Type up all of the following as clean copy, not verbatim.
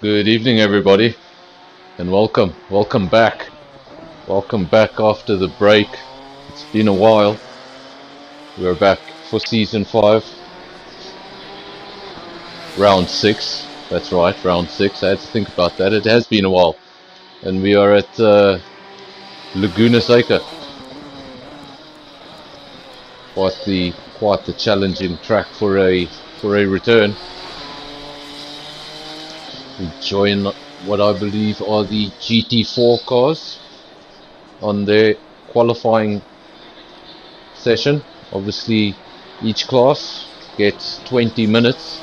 Good evening, everybody, and welcome back. Welcome back after the break. It's been a while. We're back for season 5, round 6. That's right, round 6. I had to think about that. It has been a while. And we are at Laguna Seca. Quite the challenging track for a return. We join what I believe are the GT4 cars on their qualifying session. Obviously, each class gets 20 minutes,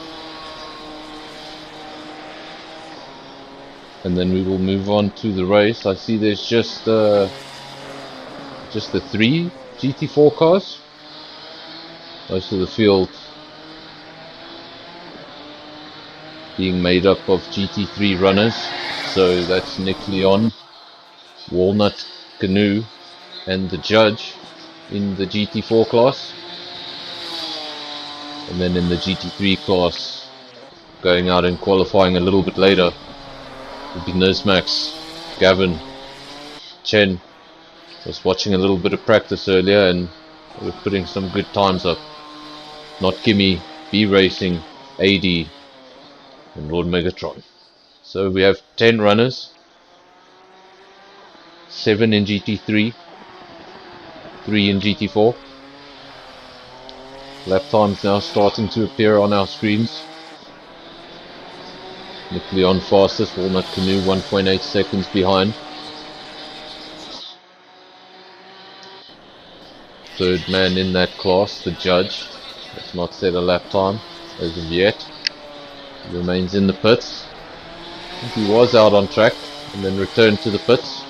and then we will move on to the race. I see there's just the 3 GT4 cars. Most of the field being made up of GT3 runners. So that's Nick Leon, Walnut Canoe, and the judge in the GT4 class. And then in the GT3 class, going out and qualifying a little bit later, would be Nizmax, Gavin, Chen. I was watching a little bit of practice earlier and we're putting some good times up. Not Kimmy, B Racing, AD, and Lord Megatron. So we have 10 runners, 7 in GT3, 3 in GT4. Lap times now starting to appear on our screens. Nick Leon fastest, Walnut Canoe 1.8 seconds behind. Third man in that class, the judge, has not set a lap time as of yet. He remains in the pits. I think he was out on track and then returned to the pits.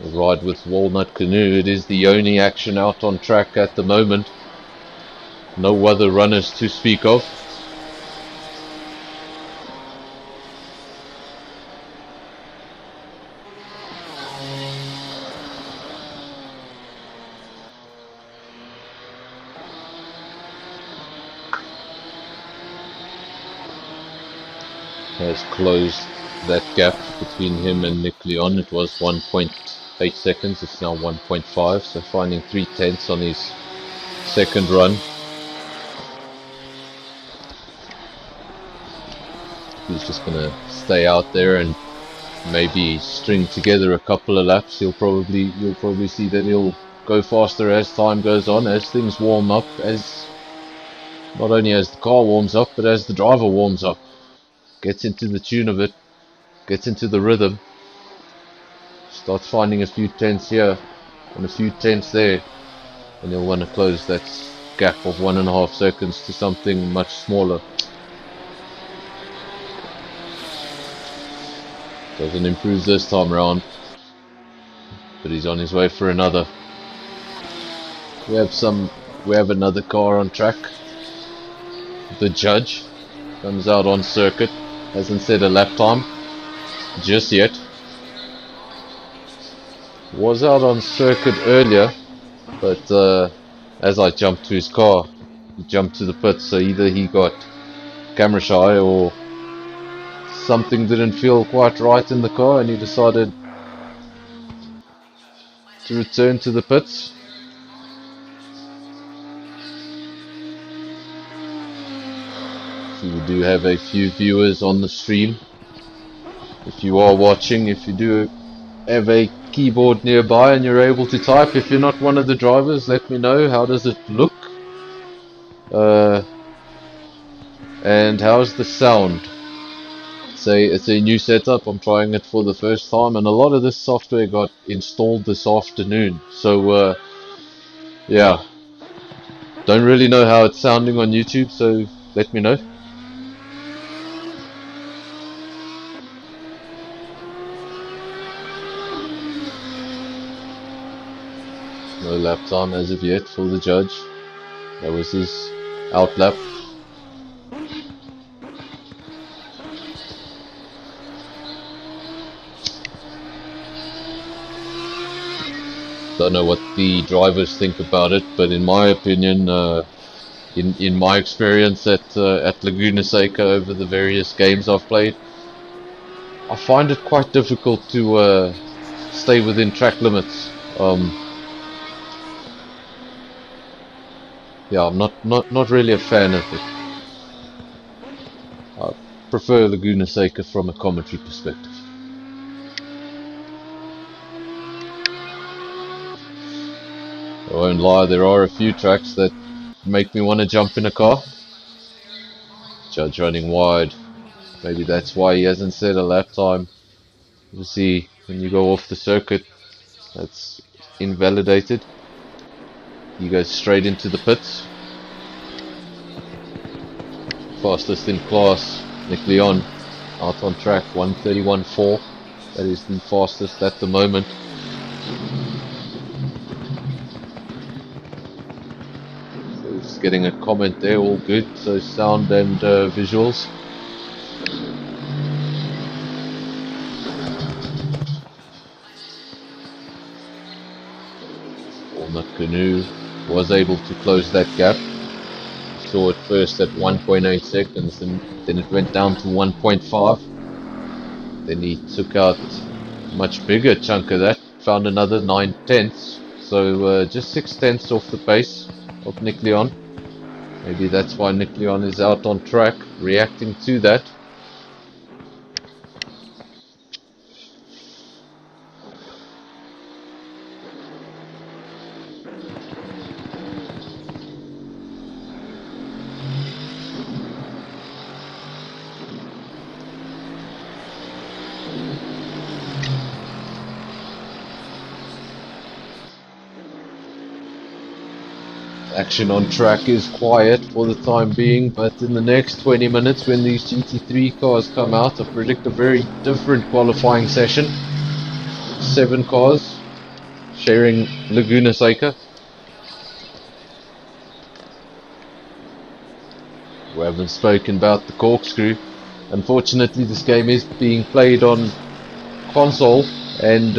A ride with Walnut Canoe, it is the only action out on track at the moment. No other runners to speak of. Has closed that gap between him and Nick Leon. It was 1.8 seconds, it's now 1.5, so finding 3/10 on his second run. He's just gonna stay out there and maybe string together a couple of laps. You'll probably see that he'll go faster as time goes on, as things warm up, as not only as the car warms up, but as the driver warms up. Gets into the tune of it, gets into the rhythm, starts finding a few tenths here and a few tenths there, and he'll want to close that gap of 1.5 seconds to something much smaller. Doesn't improve this time around, but he's on his way for another. We have another car on track. The judge comes out on circuit. Hasn't set a lap time just yet. Was out on circuit earlier, but as I jumped to his car, he jumped to the pits, so either he got camera shy or something didn't feel quite right in the car and he decided to return to the pits. We do have a few viewers on the stream. If you are watching, if you do have a keyboard nearby and you're able to type, if you're not one of the drivers, let me know. How does it look? And how's the sound? It's a new setup. I'm trying it for the first time, and a lot of this software got installed this afternoon. So yeah, don't really know how it's sounding on YouTube, so let me know. No lap time as of yet for the judge. That was his out lap. Don't know what the drivers think about it, but in my opinion, in my experience at Laguna Seca over the various games I've played, I find it quite difficult to stay within track limits. Yeah, I'm not really a fan of it. I prefer Laguna Seca from a commentary perspective. I won't lie, there are a few tracks that make me want to jump in a car. Judge running wide. Maybe that's why he hasn't set a lap time. You see, when you go off the circuit, that's invalidated. He goes straight into the pits. Fastest in class, Nick Leon, out on track, 1:31.4. That is the fastest at the moment. So just getting a comment there, all good. So sound and visuals. Walnut Canoe was able to close that gap. Saw it first at 1.8 seconds, and then it went down to 1.5. Then he took out a much bigger chunk of that, found another 9/10. So just 6/10 off the pace of Nick Leon. Maybe that's why Nick Leon is out on track, reacting to that. Action on track is quiet for the time being, but in the next 20 minutes when these GT3 cars come out, I predict a very different qualifying session. 7 cars sharing Laguna Seca. We haven't spoken about the corkscrew. Unfortunately, this game is being played on console, and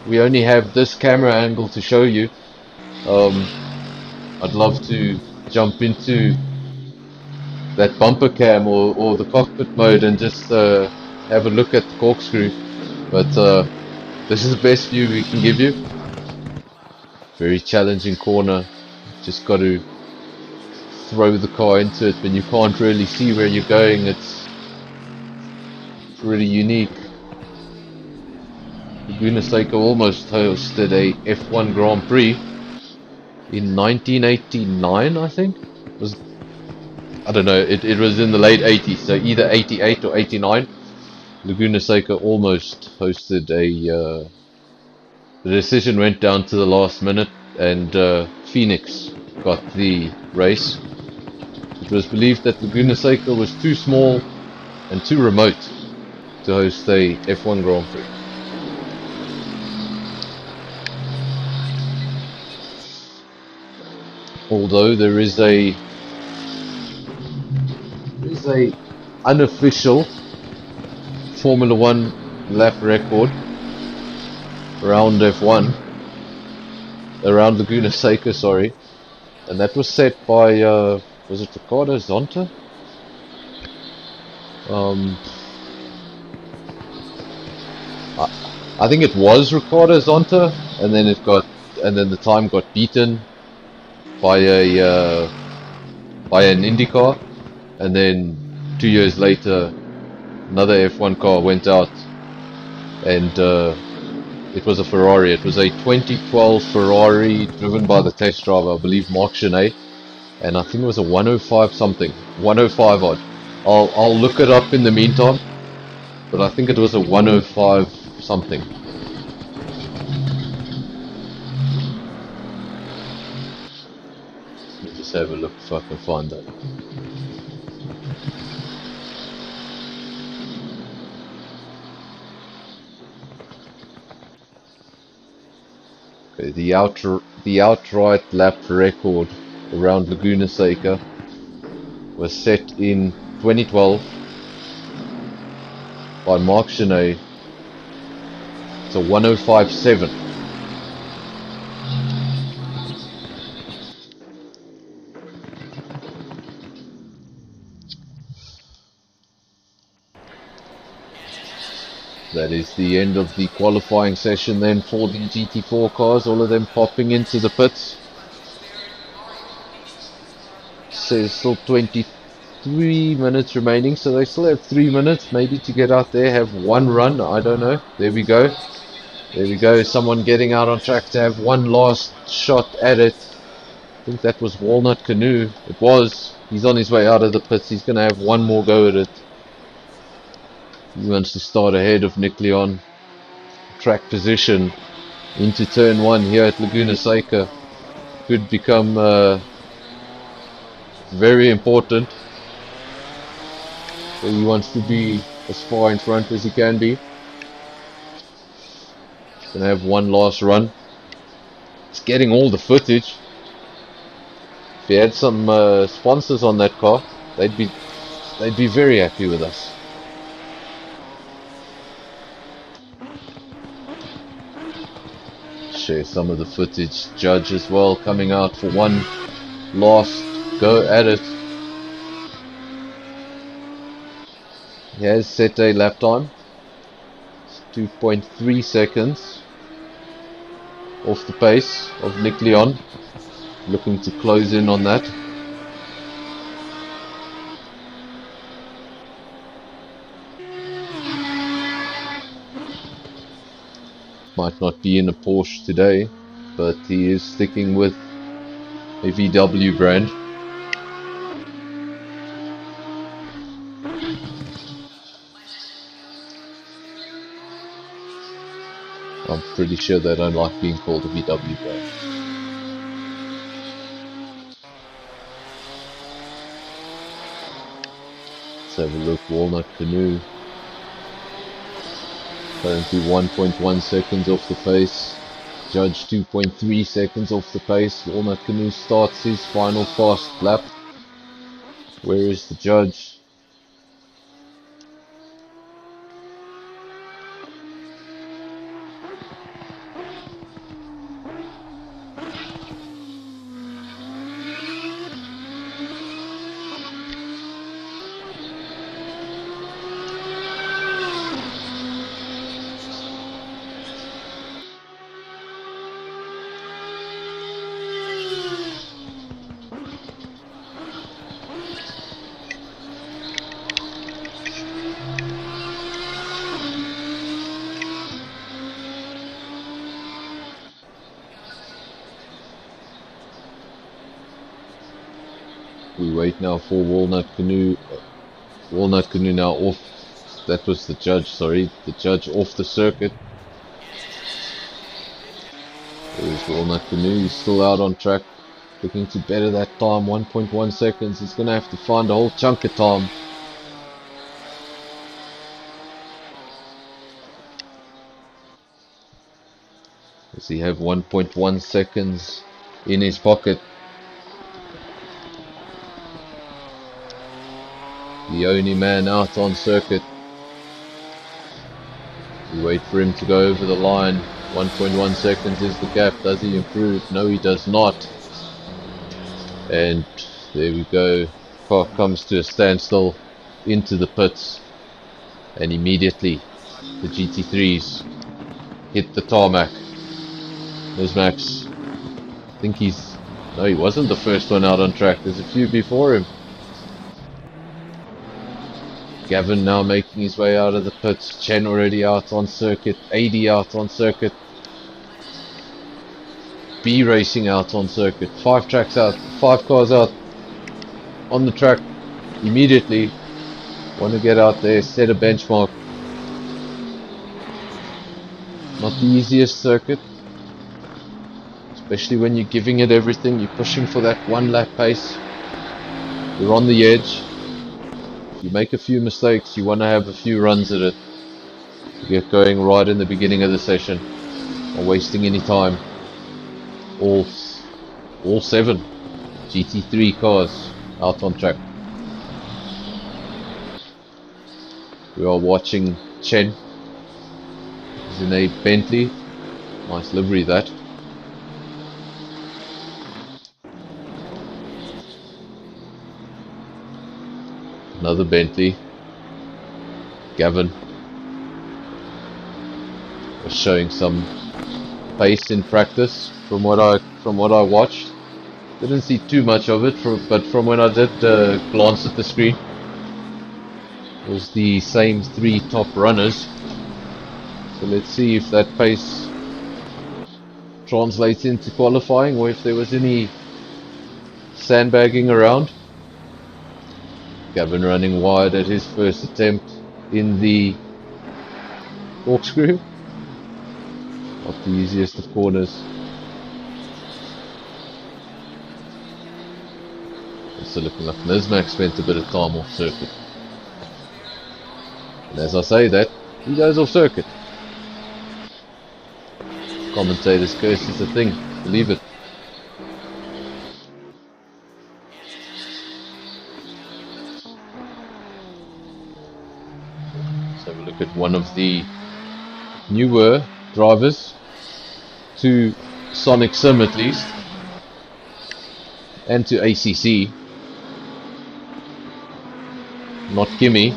we only have this camera angle to show you. I'd love to jump into that bumper cam or the cockpit mode and just have a look at the corkscrew, but this is the best view we can give you. Very challenging corner, just got to throw the car into it when you can't really see where you're going. It's really unique. Laguna Seca almost hosted a F1 Grand Prix in 1989, I think. I don't know, it was in the late 80s, so either 88 or 89. Laguna Seca almost hosted the decision went down to the last minute, and Phoenix got the race. It was believed that Laguna Seca was too small and too remote to host a F1 Grand Prix. Although there is a unofficial Formula 1 lap record around F1, around Laguna Seca, sorry, and that was set by was it Ricardo Zonta? I think it was Ricardo Zonta, and then the time got beaten by an Indy car, and then 2 years later another F1 car went out, and it was a Ferrari. It was a 2012 Ferrari driven by the test driver, I believe Mark Chenet, and I think it was a 105 something, 105 odd. I'll look it up in the meantime, but I think it was a 105 something. Let me just have a look if I can find that. Okay, the outright lap record around Laguna Seca was set in 2012 by Mark Chenet. It's a 105.7. That is the end of the qualifying session then for the GT4 cars, all of them popping into the pits. So there's still 23 minutes remaining, so they still have 3 minutes maybe to get out there, have one run, I don't know. There we go. There we go, someone getting out on track to have one last shot at it. I think that was Walnut Canoe. It was. He's on his way out of the pits. He's going to have one more go at it. He wants to start ahead of Nick Leon. Track position into turn 1 here at Laguna Seca could become very important. So he wants to be as far in front as he can be. He's going to have one last run. It's getting all the footage. If he had some sponsors on that car, they'd be very happy with us. Share some of the footage. Judge as well coming out for one last go at it. He has set a lap time. It's 2.3 seconds off the pace of Nick Leon. Looking to close in on that. Might not be in a Porsche today, but he is sticking with a VW brand. I'm pretty sure they don't like being called a VW brand. Let's have a look. Walnut Canoe. Currently 1.1 seconds off the pace. Judge 2.3 seconds off the pace. Walnut Canoe starts his final fast lap. Where is the judge? We wait now for Walnut Canoe. Walnut Canoe now off. That was the judge, sorry. The judge off the circuit. There's Walnut Canoe. He's still out on track. Looking to better that time. 1.1 seconds. He's going to have to find a whole chunk of time. Does he have 1.1 seconds in his pocket? The only man out on circuit. We wait for him to go over the line. 1.1 seconds is the gap. Does he improve? No, he does not. And there we go. Car comes to a standstill into the pits. And immediately the GT3s hit the tarmac. There's Max. I think he's... No, he wasn't the first one out on track. There's a few before him. Gavin now making his way out of the pits. Chen already out on circuit. AD out on circuit. B racing out on circuit. 5 tracks out. 5 cars out on the track immediately. Want to get out there, set a benchmark. Not the easiest circuit, especially when you're giving it everything. You're pushing for that 1 lap pace. You're on the edge. You make a few mistakes, you want to have a few runs at it to get going right in the beginning of the session, not wasting any time. All 7 GT3 cars out on track. We are watching Chen. He's in a Bentley. Nice livery that. Another Bentley. Gavin. was showing some pace in practice from what I watched. Didn't see too much of it, but from when I did glance at the screen, it was the same 3 top runners. So let's see if that pace translates into qualifying, or if there was any sandbagging around. Gavin running wide at his first attempt in the corkscrew. Not the easiest of corners. Also looking like Nismac spent a bit of time off circuit. And as I say that, he goes off circuit. Commentator's curse is a thing, believe it. Let's have a look at one of the newer drivers to Sonic Sim at least, and to ACC. Not Kimi.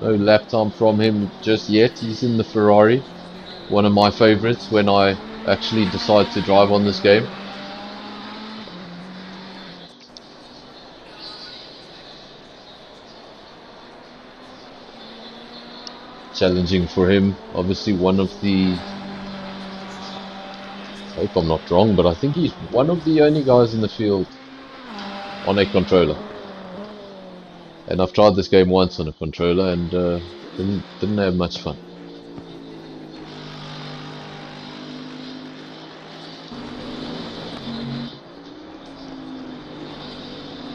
No lap time from him just yet. He's in the Ferrari. One of my favorites when I actually decide to drive on this game. Challenging for him. Obviously one of the... I hope I'm not wrong, but I think he's one of the only guys in the field on a controller. And I've tried this game once on a controller and didn't have much fun.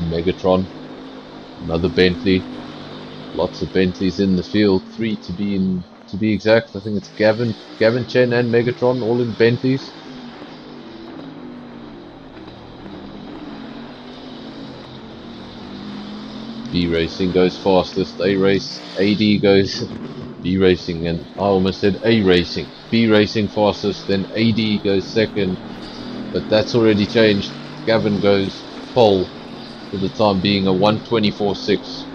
Megatron, another Bentley, lots of Bentleys in the field, 3 to be exact. I think it's Gavin Chen and Megatron all in Bentleys. B Racing goes fastest, AD goes B Racing, and I almost said A Racing. B Racing fastest, then AD goes second, but that's already changed. Gavin goes pole. For the time being, a 1:24.6.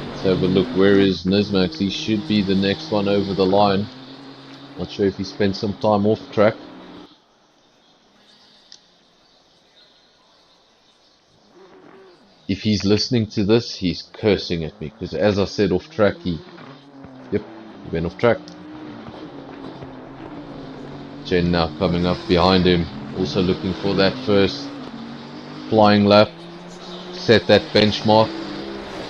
Let's have a look. Where is Nismax? He should be the next one over the line. Not sure if he spent some time off track. If he's listening to this, he's cursing at me, because as I said off track, he went off track. Chen now coming up behind him, also looking for that first flying lap. Set that benchmark,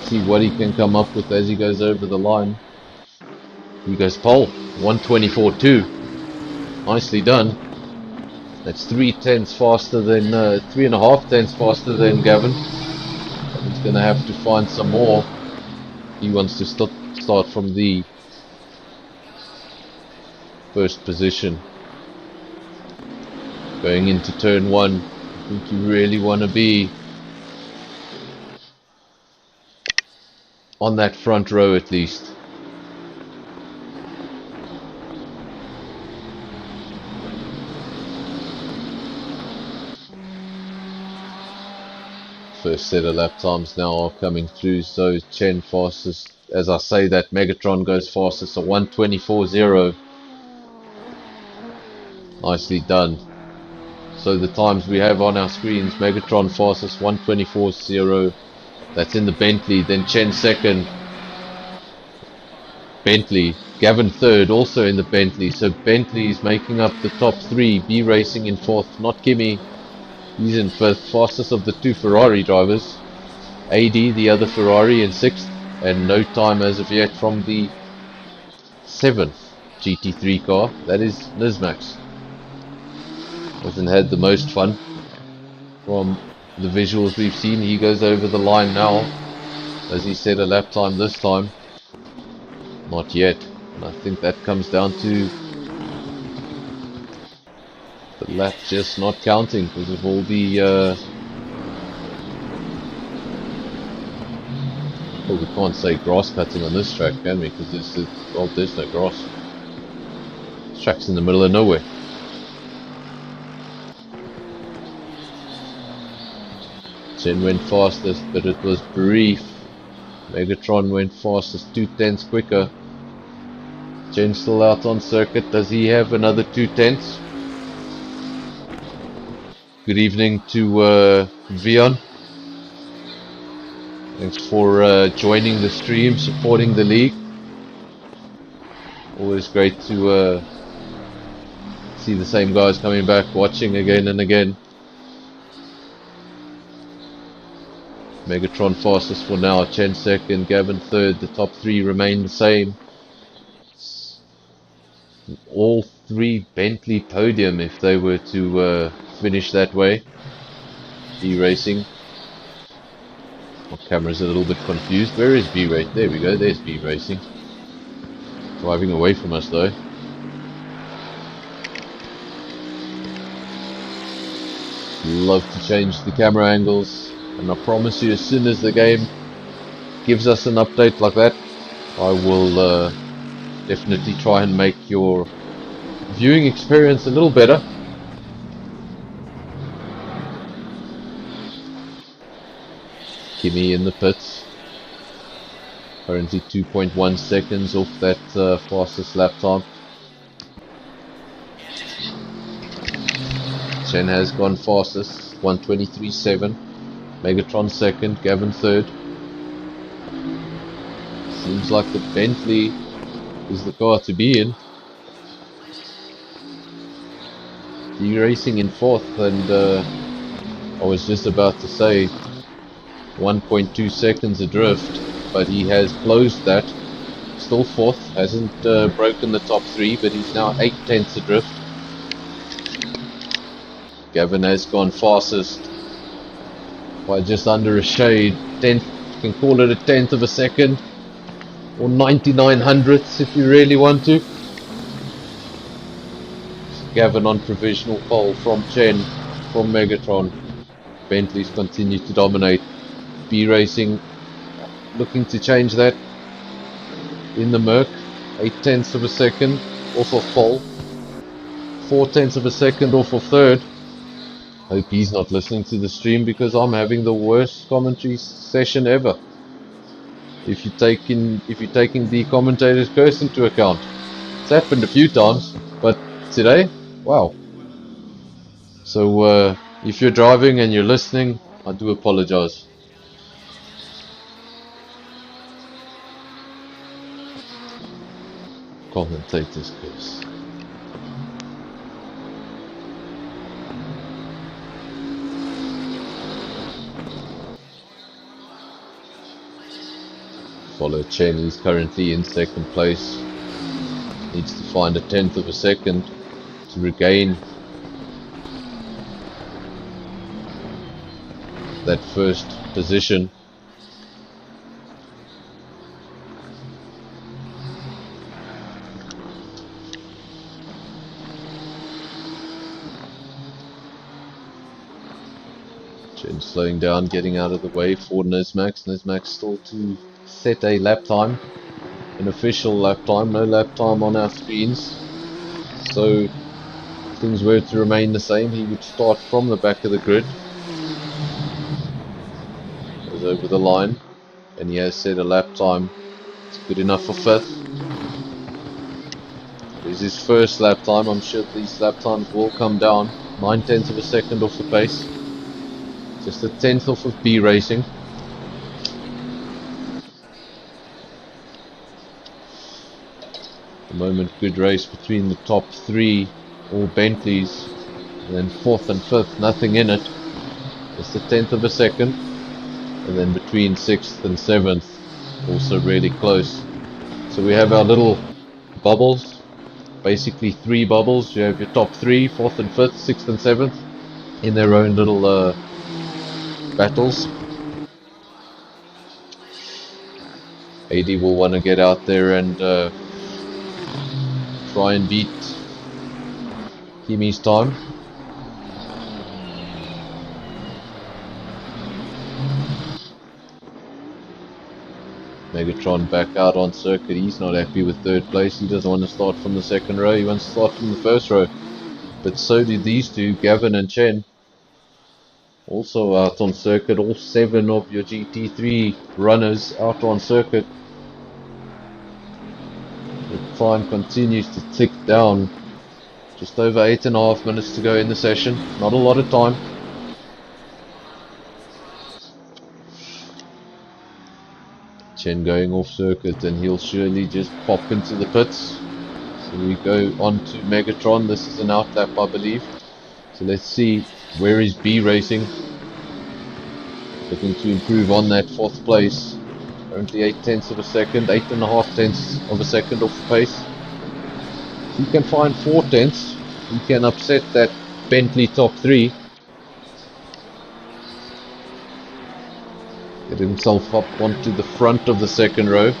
see what he can come up with as he goes over the line. He goes pole, 1:24.2. Nicely done. That's 3/10 faster than 3.5 tenths faster than Gavin. He's gonna have to find some more. He wants to start from the first position. Going into turn 1, I think you really want to be on that front row at least. First set of lap times now are coming through, so Chen fastest. As I say that, Megatron goes fastest, a 1:24.0. Nicely done. So the times we have on our screens, Megatron fastest, 1:24.0. That's in the Bentley. Then Chen second. Bentley. Gavin third, also in the Bentley. So Bentley is making up the top 3. B Racing in 4th. Not Kimi. He's in 5th. Fastest of the 2 Ferrari drivers. AD, the other Ferrari, in 6th. And no time as of yet from the 7th GT3 car. That is Nismax. Hasn't had the most fun from the visuals we've seen. He goes over the line now. As he said, a lap time this time. Not yet. And I think that comes down to the lap just not counting because of all the well, we can't say grass cutting on this track, can we? Because there's no grass. This track's in the middle of nowhere. Chen went fastest, but it was brief. Megatron went fastest, 2/10 quicker. Chen still out on circuit. Does he have another 2/10? Good evening to Vion. Thanks for joining the stream, supporting the league. Always great to see the same guys coming back, watching again and again. Megatron fastest for now, Chen second, Gavin third. The top three remain the same. All three Bentley podium if they were to finish that way. B Racing. My camera's a little bit confused. Where is B Racing? There we go, there's B Racing. Driving away from us though. Love to change the camera angles, and I promise you as soon as the game gives us an update like that, I will definitely try and make your viewing experience a little better. Kimi in the pits, currently 2.1 seconds off that fastest lap time. Chen has gone fastest, 1:23.7. Megatron second, Gavin third. Seems like the Bentley is the car to be in. D Racing in fourth, and I was just about to say 1.2 seconds adrift, but he has closed that. Still fourth, hasn't broken the top three, but he's now 8/10 adrift. Gavin has gone fastest by just under a shade. Tenth, you can call it a tenth of a second, or 99 hundredths if you really want to. Gavin on provisional pole from Chen, from Megatron. Bentley's continue to dominate. B Racing looking to change that in the Merc. 8/10 of a second off of pole. 4/10 of a second off of third. Hope he's not listening to the stream because I'm having the worst commentary session ever. If you're taking the commentator's curse into account. It's happened a few times, but today, wow. So if you're driving and you're listening, I do apologize. Commentator's curse. Follow Chen, he's currently in second place. Needs to find a tenth of a second to regain that first position. Chen slowing down, getting out of the way for Nismax. Nismax still to set a lap time, an official lap time, no lap time on our screens. So if things were to remain the same, he would start from the back of the grid. Goes over the line, and he has set a lap time. It's good enough for fifth. This is his first lap time. I'm sure these lap times will come down. 9/10 of a second off the pace. Just a tenth off of B Racing. At the moment, good race between the top three, all Bentleys, and then fourth and fifth, nothing in it. Just a tenth of a second, and then between sixth and seventh, also really close. So we have our little bubbles, basically three bubbles. You have your top three, fourth and fifth, sixth and seventh, in their own little battles. AD will want to get out there and try and beat Kimi's time. Megatron back out on circuit. He's not happy with third place. He doesn't want to start from the second row. He wants to start from the first row. But so do these two, Gavin and Chen. Also out on circuit. All 7 of your GT3 runners out on circuit. time continues to tick down. Just over 8.5 minutes to go in the session. Not a lot of time. Chen going off circuit, and he'll surely just pop into the pits. So we go on to Megatron. This is an out lap, I believe. So let's see, where is B racing? Looking to improve on that 4th place. Currently 8/10 of a second, 8.5 of a second off the pace. If he can find 4/10, he can upset that Bentley top 3. Get himself up onto the front of the second row.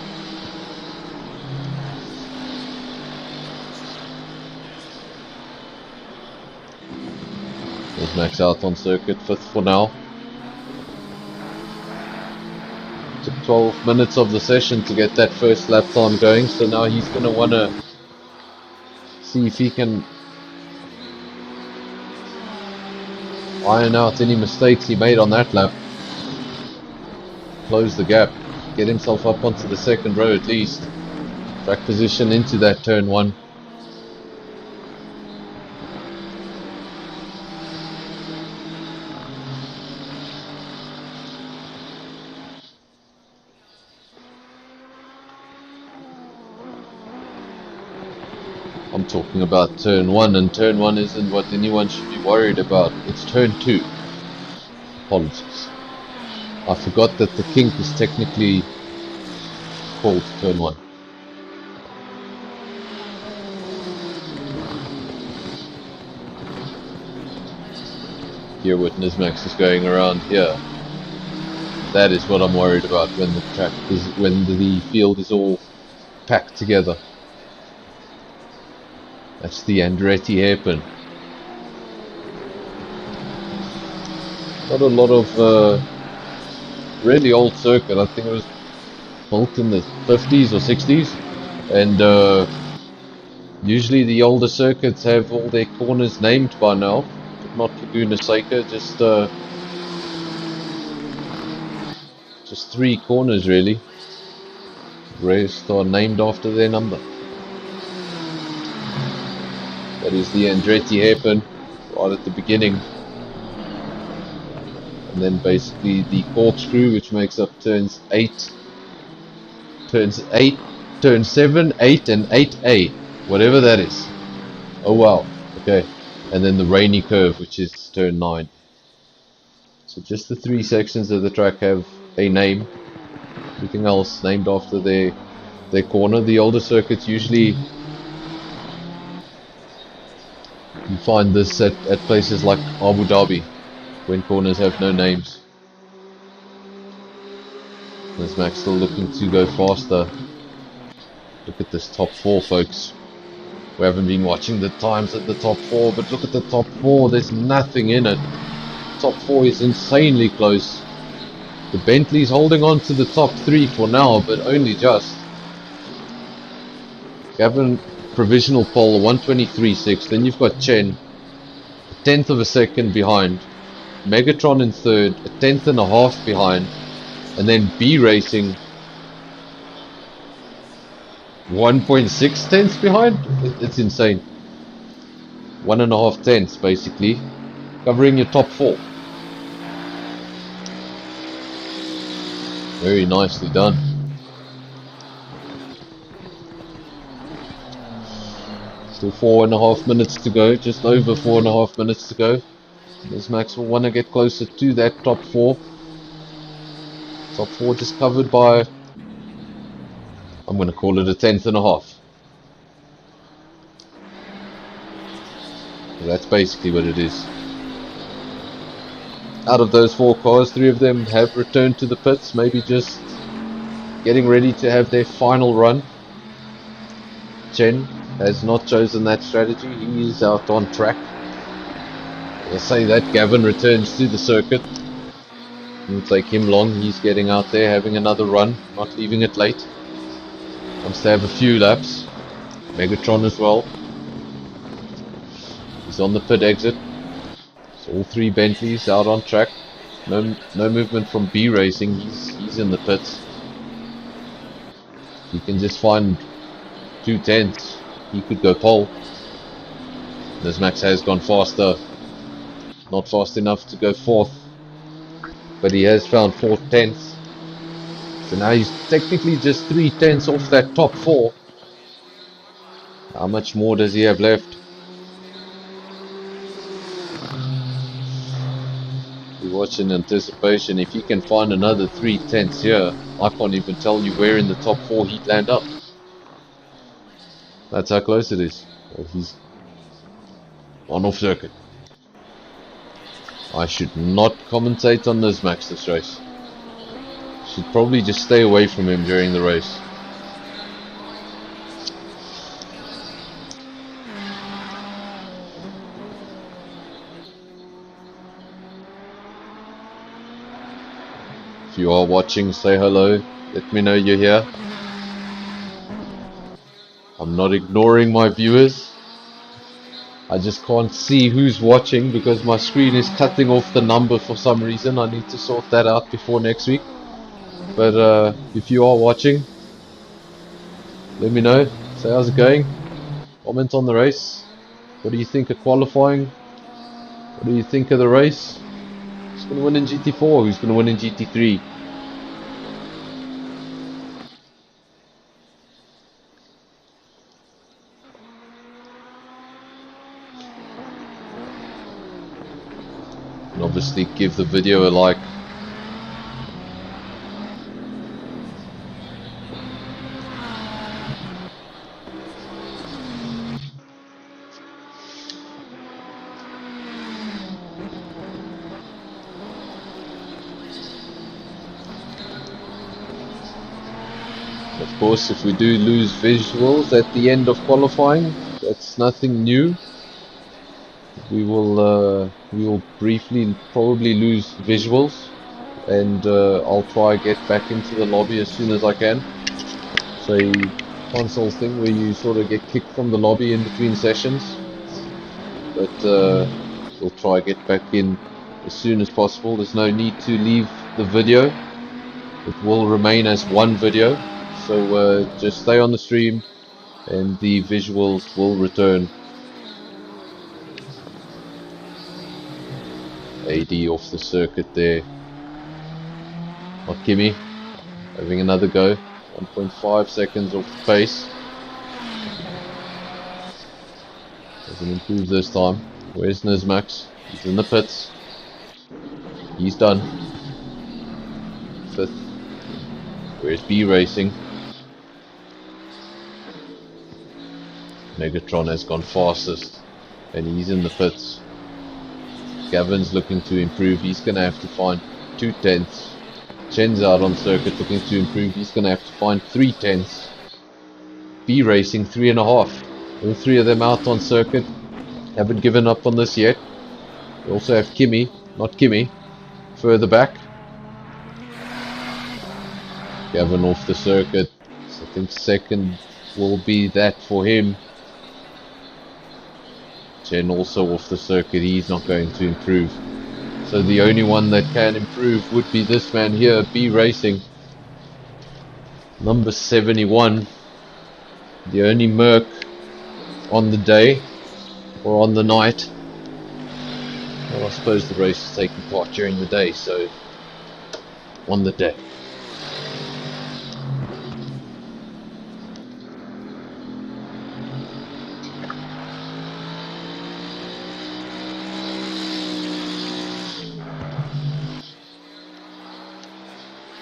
There's Max out on circuit, 5th for now. Took 12 minutes of the session to get that first lap time going, so now he's going to want to see if he can iron out any mistakes he made on that lap. Close the gap, get himself up onto the second row at least. Track position into that turn 1. I'm talking about turn 1, and turn 1 isn't what anyone should be worried about. It's turn 2. Apologies. I forgot that the kink is technically called turn 1. Here witness Max is going around here. That is what I'm worried about when the track is, when the field is all packed together. That's the Andretti hairpin. Not a lot of really old circuit. I think it was built in the 50s or 60s, and usually the older circuits have all their corners named by now, but not Laguna, Seca, just 3 corners really. The rest are named after their number. That is the Andretti hairpin right at the beginning. And then basically the corkscrew, which makes up turns 7, 8 and 8A, whatever that is. Oh wow, okay. And then the rainy curve, which is turn 9. So just the 3 sections of the track have a name. Everything else named after their corner. The older circuits usually, you find this at places like Abu Dhabi, when corners have no names. There's Max still looking to go faster. Look at this top 4, folks. We haven't been watching the times at the top 4, but look at the top 4, there's nothing in it. Top 4 is insanely close. The Bentley's holding on to the top 3 for now, but only just. Gavin provisional pole 123.6, then you've got Chen, a 1/10 of a second behind. Megatron in 3rd, a 1/10 and a half behind, and then B Racing 1.6 tenths behind. It's insane. 1.5 tenths basically, covering your top 4. Very nicely done. Still 4.5 minutes to go, just over 4.5 minutes to go. As Max will want to get closer to that top 4. Top 4 just covered by, I'm going to call it a 1/10 and a half. That's basically what it is. Out of those 4 cars, 3 of them have returned to the pits, maybe just getting ready to have their final run. Chen has not chosen that strategy, he is out on track. I'll say that Gavin returns to the circuit. It won't take him long, he's getting out there, having another run, not leaving it late. Wants to have a few laps. Megatron as well. He's on the pit exit. So all 3 Bentleys out on track. No movement from B Racing, he's in the pits. He can just find 2/10. He could go pole. Max has gone faster. Not fast enough to go 4th. But he has found 4/10. So now he's technically just 3/10 off that top 4. How much more does he have left? We watch in anticipation. If he can find another 3/10 here, I can't even tell you where in the top 4 he'd land up. That's how close it is. Well, he's on off circuit. I should not commentate on Max this race. Should probably just stay away from him during the race. If you are watching, say hello. Let me know you're here. I'm not ignoring my viewers. I just can't see who's watching because my screen is cutting off the number for some reason. I need to sort that out before next week. But if you are watching, let me know. Say how's it going. Comment on the race. What do you think of qualifying? What do you think of the race? Who's going to win in GT4? Who's going to win in GT3? And obviously give the video a like. Of course, if we do lose visuals at the end of qualifying, that's nothing new. We will briefly probably lose visuals, and I'll try get back into the lobby as soon as I can. So console thing where you sort of get kicked from the lobby in between sessions, but we'll try get back in as soon as possible. There's no need to leave the video. It will remain as one video. So just stay on the stream and the visuals will return. AD off the circuit there. Not Kimmy. Having another go. 1.5 seconds off the pace. Doesn't improve this time. Where's Max? He's in the pits. He's done. 5th. Where's B Racing? Megatron has gone fastest and he's in the pits. Gavin's looking to improve. He's going to have to find 2/10. Chen's out on circuit looking to improve. He's going to have to find 3/10. B Racing 3.5. All 3 of them out on circuit. Haven't given up on this yet. We also have Kimmy, not Kimmy, further back. Gavin off the circuit. So I think 2nd will be that for him. Chen also off the circuit, he's not going to improve. So the only one that can improve would be this man here, B Racing. Number 71. The only Merc on the day, or on the night. Well, I suppose the race is taking part during the day, so on the day.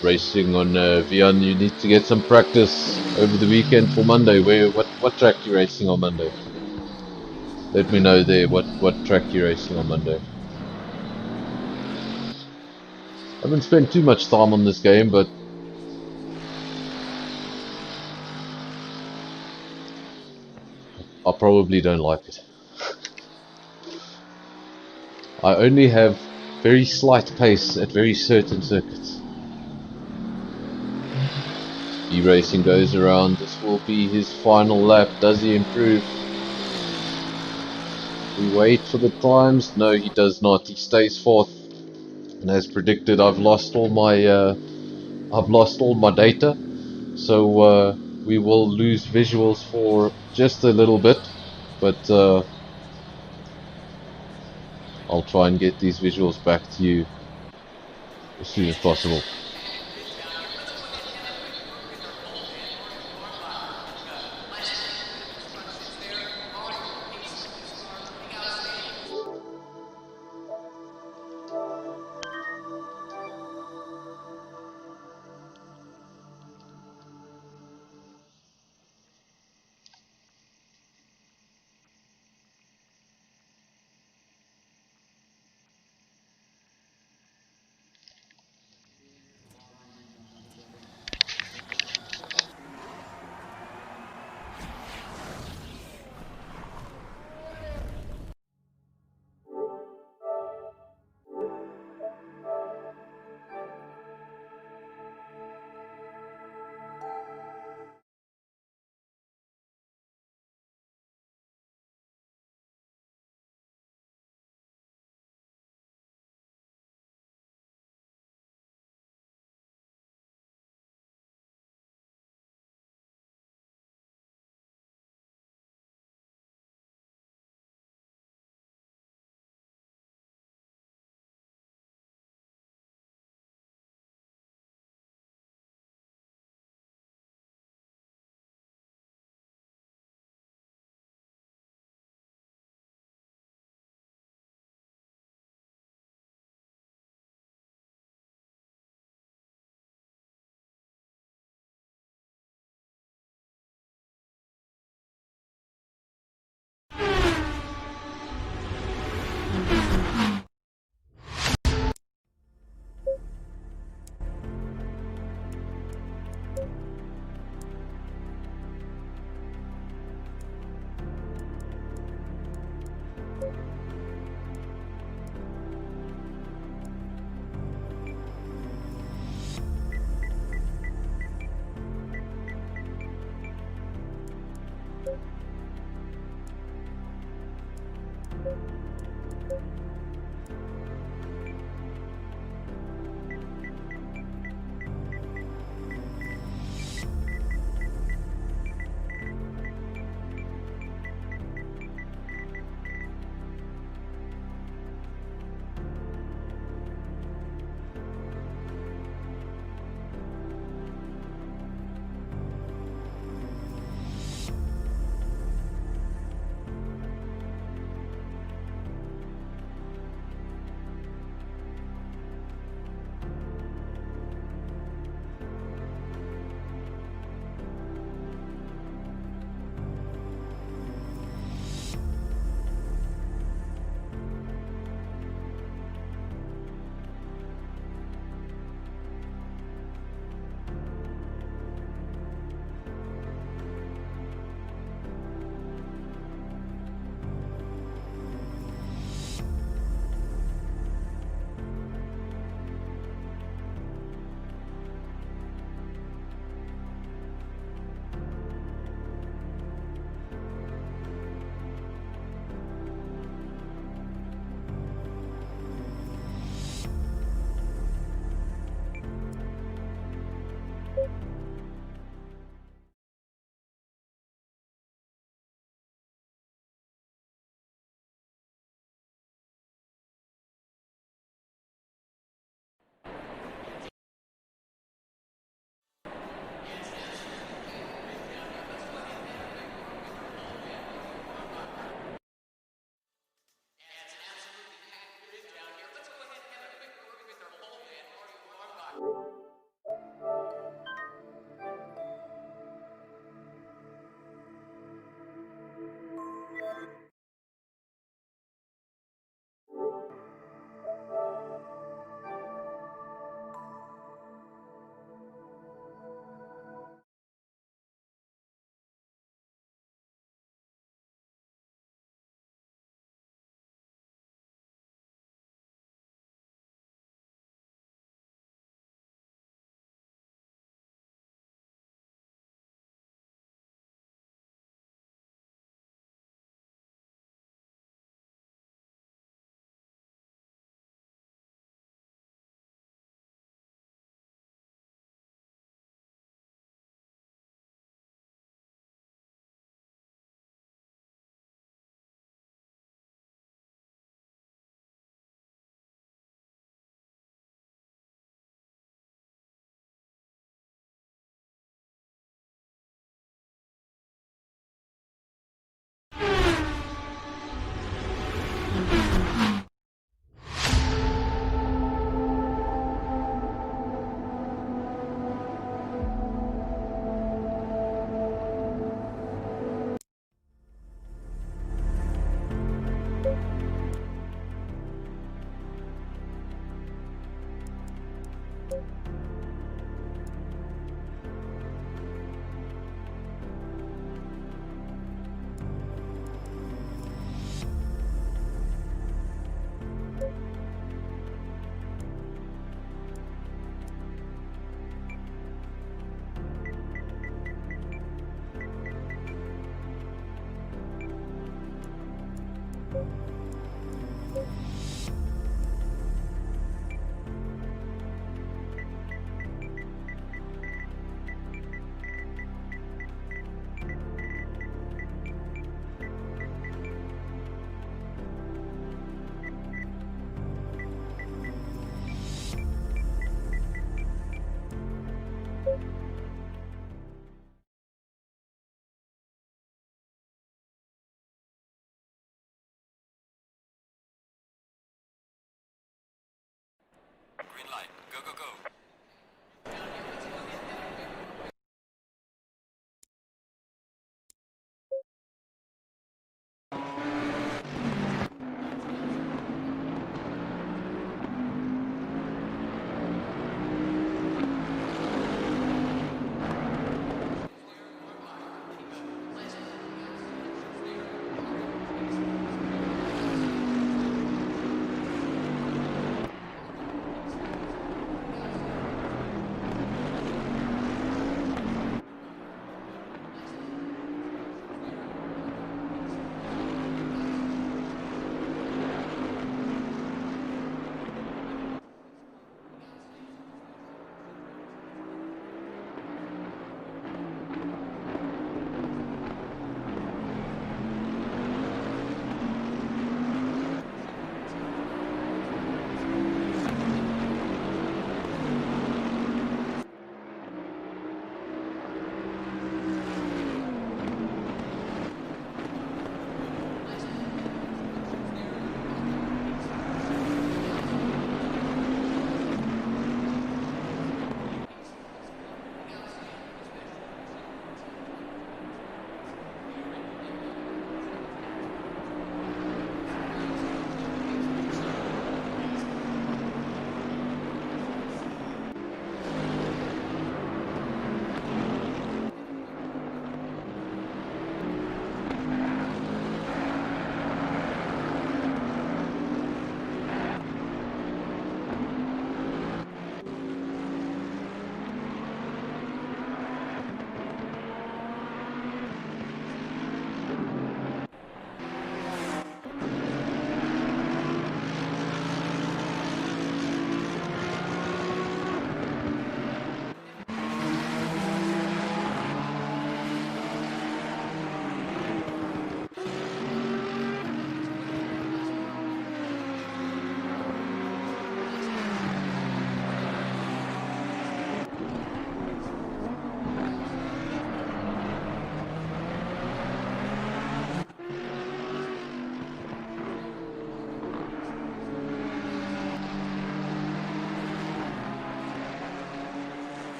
Racing on Vian, you need to get some practice over the weekend for Monday. What track you racing on Monday? Let me know there what track you racing on Monday. I haven't spent too much time on this game, but I probably don't like it. I only have very slight pace at very certain circuits. B Racing goes around. This will be his final lap. Does he improve? We wait for the times. No, he does not. He stays 4th. And as predicted, I've lost all my data. So we will lose visuals for just a little bit, but I'll try and get these visuals back to you as soon as possible. Green light. Go, go, go.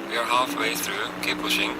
We are halfway through. Keep pushing.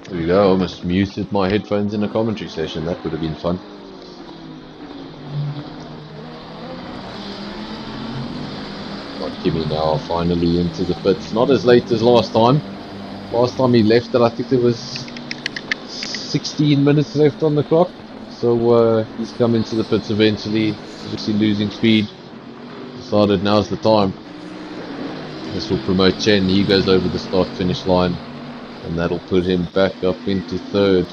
There we go, I almost muted my headphones in a commentary session, that would have been fun. Got Kimmy now finally into the pits, not as late as last time. Last time he left it, I think there was 16 minutes left on the clock. So he's come into the pits eventually, obviously losing speed. Decided now's the time. This will promote Chen, he goes over the start finish line. And that'll put him back up into third.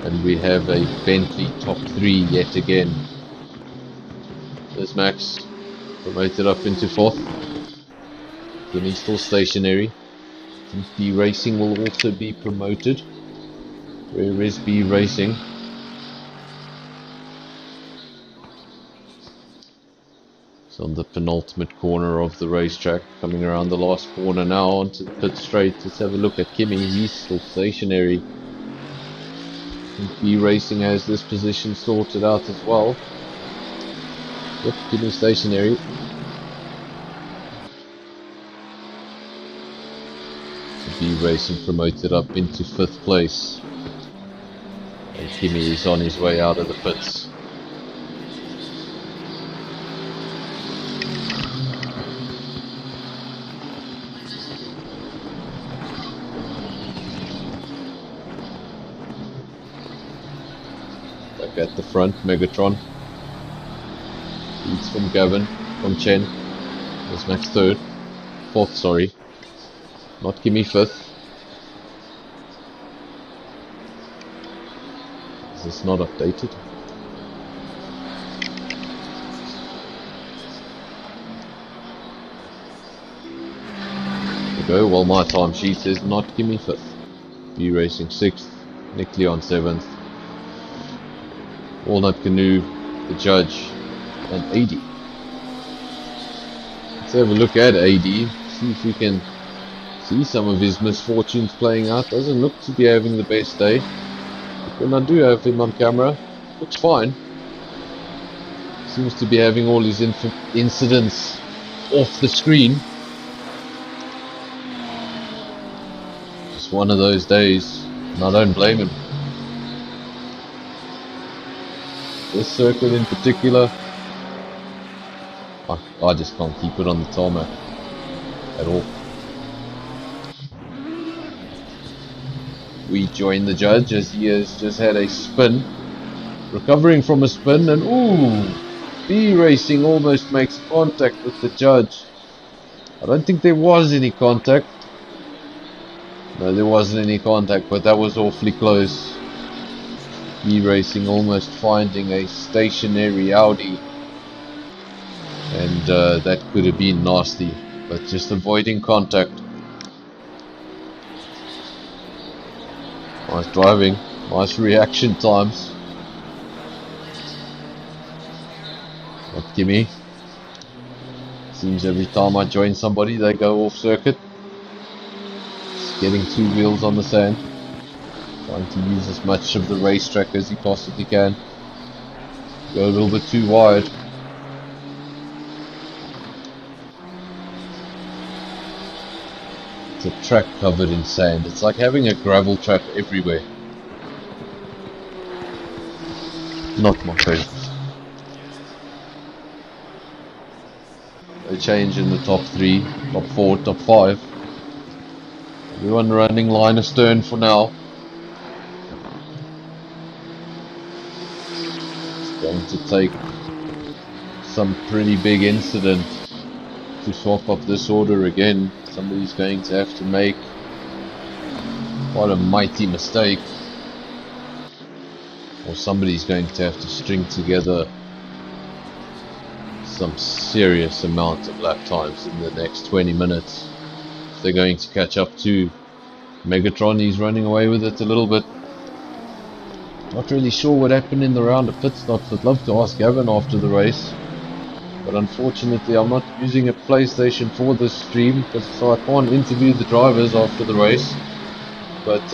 And we have a Bentley top 3 yet again. There's Max, promoted up into fourth. Kimmy's still stationary. I think B Racing will also be promoted. Where is B Racing? It's on the penultimate corner of the racetrack, coming around the last corner now onto the pit straight. Let's have a look at Kimmy, he's still stationary. I think B Racing has this position sorted out as well. Yep, Kimmy stationary. B Racing promoted up into 5th place. And Kimmy is on his way out of the pits. at the front. Megatron leads from Gavin, from Chen. There's Max third. Fourth, sorry. Not Kimmy fifth. Is this not updated? There we go. Well, my time sheet says not Kimmy fifth. B Racing sixth. Nick Leon seventh. Walnut Canoe, the judge, and AD. Let's have a look at AD. See if we can see some of his misfortunes playing out. Doesn't look to be having the best day. But when I do have him on camera, looks fine. Seems to be having all his incidents off the screen. Just one of those days, and I don't blame him. This circuit in particular, I just can't keep it on the tarmac at all. We join the judge as he has just had a spin, recovering from a spin, and ooh, B Racing almost makes contact with the judge. I don't think there was any contact. No, there wasn't any contact, but that was awfully close. B Racing almost finding a stationary Audi, and that could have been nasty, but just avoiding contact. Nice driving, nice reaction times. Not Kimmy. Seems every time I join somebody they go off circuit. Just getting two wheels on the sand. Trying to use as much of the racetrack as he possibly can. Go a little bit too wide. It's a track covered in sand. It's like having a gravel track everywhere. Not my favourite. A change in the top 3, top 4, top 5. Everyone running line astern for now. Going to take some pretty big incident to swap up this order again. Somebody's going to have to make quite a mighty mistake, or somebody's going to have to string together some serious amount of lap times in the next 20 minutes if they're going to catch up to Megatron. He's running away with it a little bit. Not really sure what happened in the round of pit stops. I'd love to ask Gavin after the race, but unfortunately I'm not using a PlayStation for this stream, so I can't interview the drivers after the race. But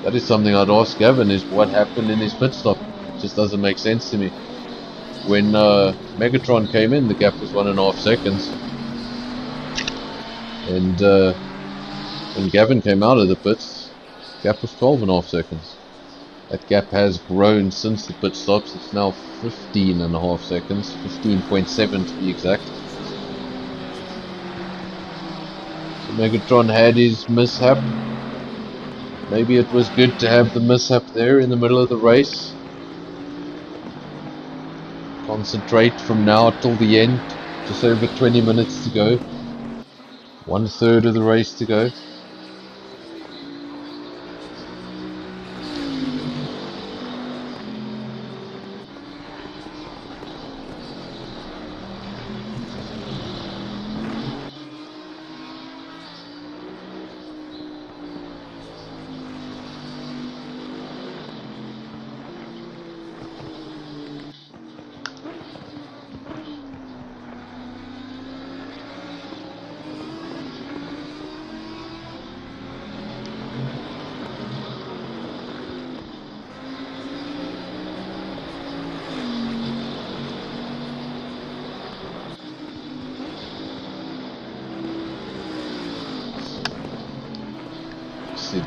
that is something I'd ask Gavin, is what happened in his pit stop. It just doesn't make sense to me. When Megatron came in, the gap was 1.5 seconds, and when Gavin came out of the pits, gap was 12.5 seconds. That gap has grown since the pit stops. It's now 15.5 seconds, 15.7 to be exact. So Megatron had his mishap. Maybe it was good to have the mishap there in the middle of the race. Concentrate from now till the end. Just over 20 minutes to go. 1/3 of the race to go.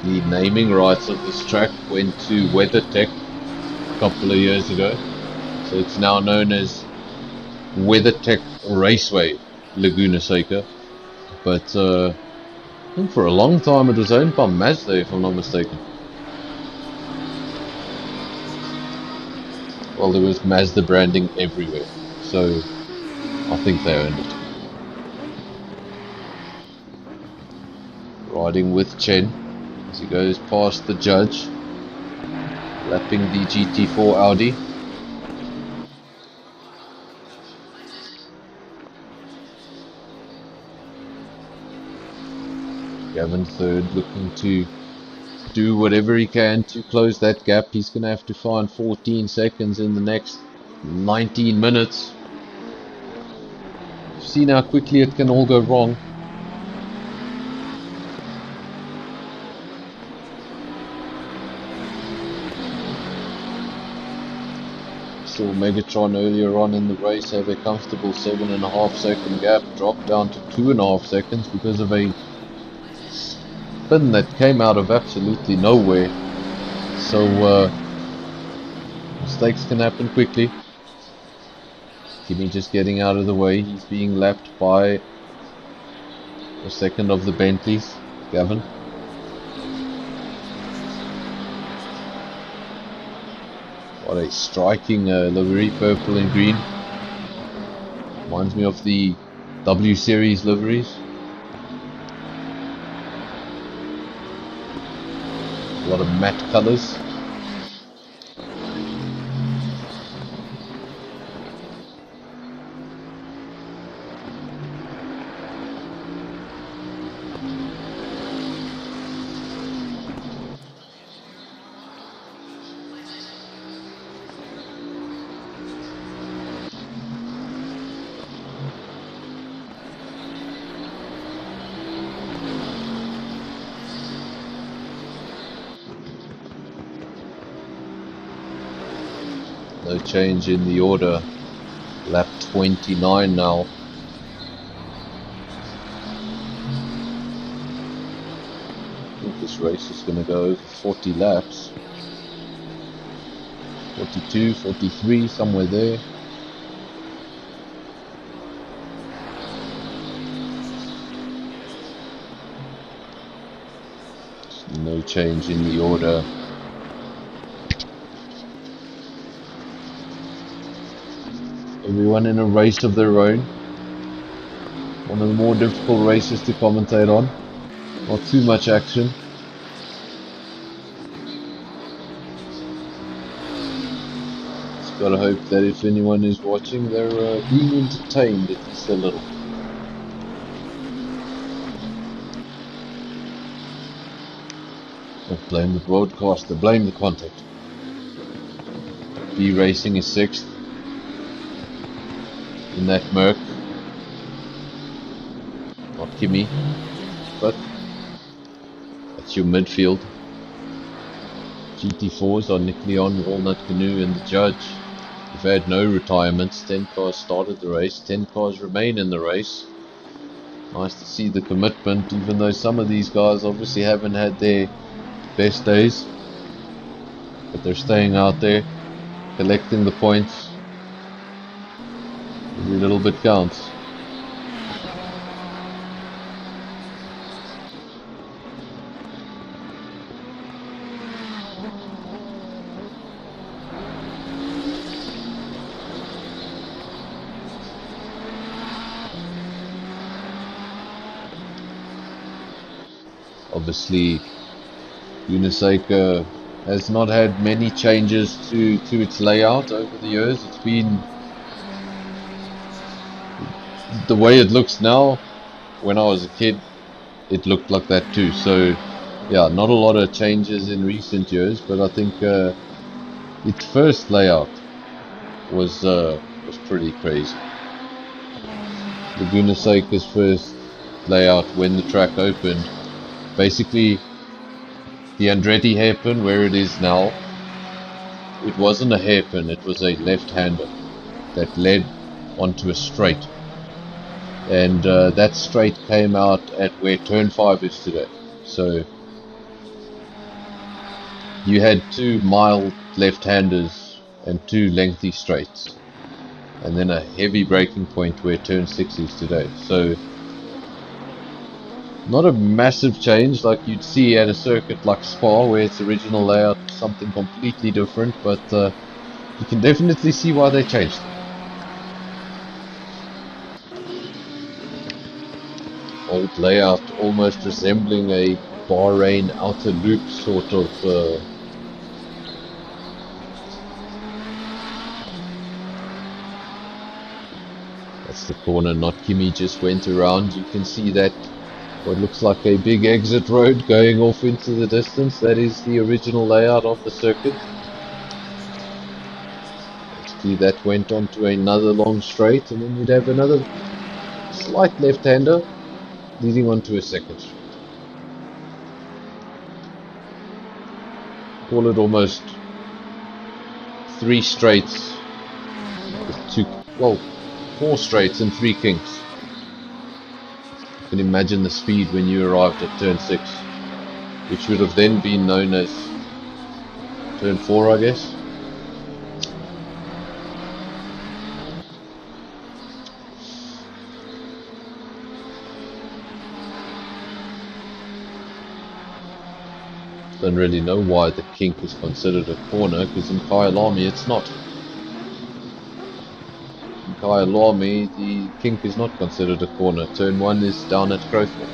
The naming rights of this track went to WeatherTech a couple of years ago, so it's now known as WeatherTech Raceway Laguna Seca. But I think for a long time it was owned by Mazda, if I'm not mistaken. Well, there was Mazda branding everywhere, so I think they owned it. Riding with Chen as he goes past the judge, lapping the GT4 Audi. Gavin third, looking to do whatever he can to close that gap. He's going to have to find 14 seconds in the next 19 minutes. You've seen how quickly it can all go wrong. Saw Megatron earlier on in the race have a comfortable 7.5 second gap, drop down to 2.5 seconds because of a spin that came out of absolutely nowhere. So mistakes can happen quickly. Kimi just getting out of the way. He's being lapped by the second of the Bentleys, Gavin. What a striking livery, purple and green. Reminds me of the W Series liveries. A lot of matte colors. No change in the order. Lap 29 now. I think this race is going to go over 40 laps. 42, 43, somewhere there. No change in the order. Everyone in a race of their own. One of the more difficult races to commentate on. Not too much action. Just gotta hope that if anyone is watching, they're being entertained at least a little. Don't blame the broadcaster, blame the content. B Racing is 6th. In that Merc, not Kimi, but that's your midfield. GT4s are Nick Leon, Walnut Canoe and the Judge. We've had no retirements. 10 cars started the race, 10 cars remain in the race. Nice to see the commitment, even though some of these guys obviously haven't had their best days, but they're staying out there, collecting the points. Every little bit counts. Obviously, Seca has not had many changes to its layout over the years. It's been the way it looks now. When I was a kid, it looked like that too. So yeah, not a lot of changes in recent years, but I think its first layout was pretty crazy. Laguna Seca's first layout when the track opened, basically the Andretti hairpin where it is now, it wasn't a hairpin, it was a left-hander that led onto a straight. And that straight came out at where turn 5 is today. So you had 2 mild left-handers and 2 lengthy straights, and then a heavy braking point where turn 6 is today. So not a massive change like you'd see at a circuit like Spa, where its original layout was something completely different, but You can definitely see why they changed. Old layout, almost resembling a Bahrain outer loop sort of. That's the corner not Kimi just went around. You can see that what looks like a big exit road going off into the distance. That is the original layout of the circuit. Basically that went on to another long straight, and then you'd have another slight left-hander leading on to a second straight. Call it almost 3 straights with 2, well, 4 straights and 3 kinks. You can imagine the speed when you arrived at turn 6, which would have then been known as turn 4, I guess. Don't really know why the kink is considered a corner, because in Kyalami it's not. In Kyalami the kink is not considered a corner. Turn 1 is down at Crowthorne.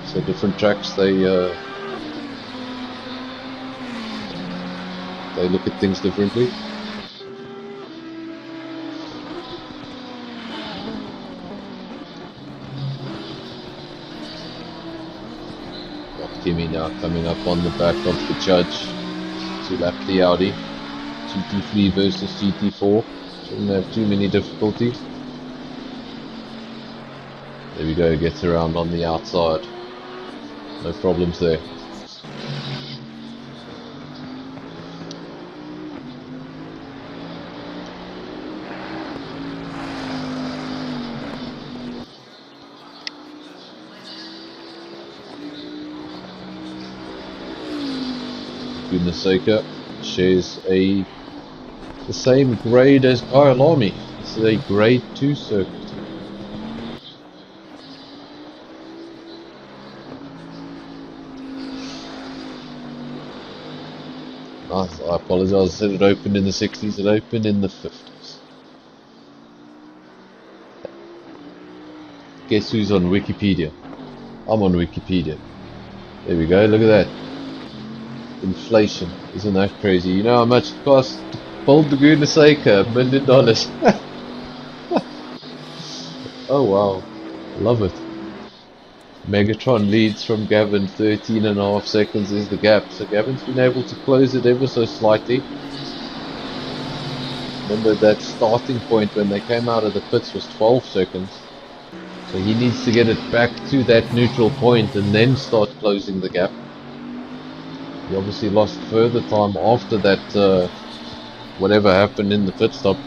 So different tracks, they look at things differently. Kimi now coming up on the back of the judge to lap the Audi. GT3 versus GT4. Shouldn't have too many difficulties. There we go, gets around on the outside. No problems there. Laguna Seca shares the same grade as Kyalami. This is a grade 2 circuit. I apologize, I said it opened in the 60s, it opened in the 50s. Guess who's on Wikipedia? I'm on Wikipedia. There we go, look at that. Inflation, isn't that crazy? You know how much it cost to build Laguna Seca? $1 million. Oh wow, love it. Megatron leads from Gavin, 13.5 seconds is the gap. So Gavin's been able to close it ever so slightly. Remember that starting point when they came out of the pits was 12 seconds. So he needs to get it back to that neutral point and then start closing the gap. He obviously lost further time after that, whatever happened in the pit stop.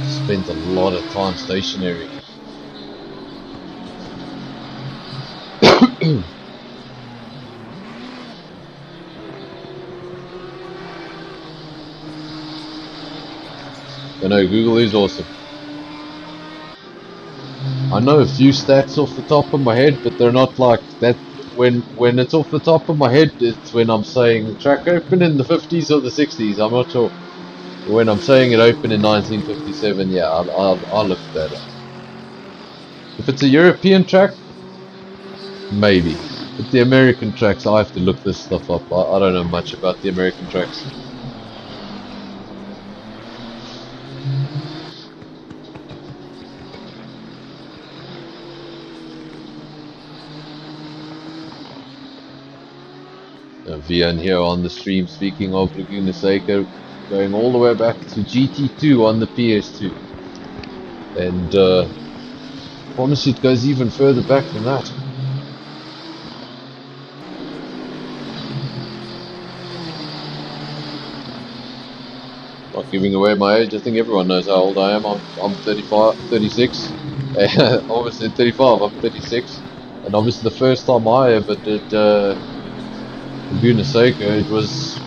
Spent a lot of time stationary. I know Google is awesome. I know a few stats off the top of my head, but they're not like that. When it's off the top of my head, it's when I'm saying the track opened in the 50s or the 60s. I'm not sure. When I'm saying it opened in 1957, yeah, I'll look that up. If it's a European track, maybe. But the American tracks, I have to look this stuff up. I don't know much about the American tracks. Vian here on the stream, speaking of Laguna Seca, going all the way back to GT2 on the PS2. And I promise you it goes even further back than that. Not giving away my age, I think everyone knows how old I am. I'm 35, 36. Obviously 35, I'm 36. And obviously the first time I ever did Laguna Seca, it was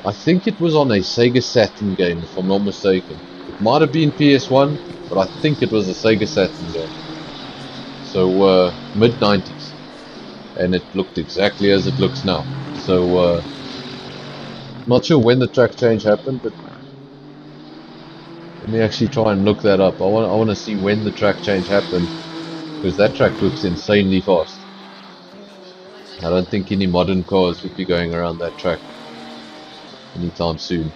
I think it was on a Sega Saturn game, if I'm not mistaken. It might have been PS1, but I think it was a Sega Saturn game. so mid-90s, and it looked exactly as it looks now. So not sure when the track change happened, but let me actually try and look that up. I want to see when the track change happened, because that track looks insanely fast. I don't think any modern cars would be going around that track anytime soon.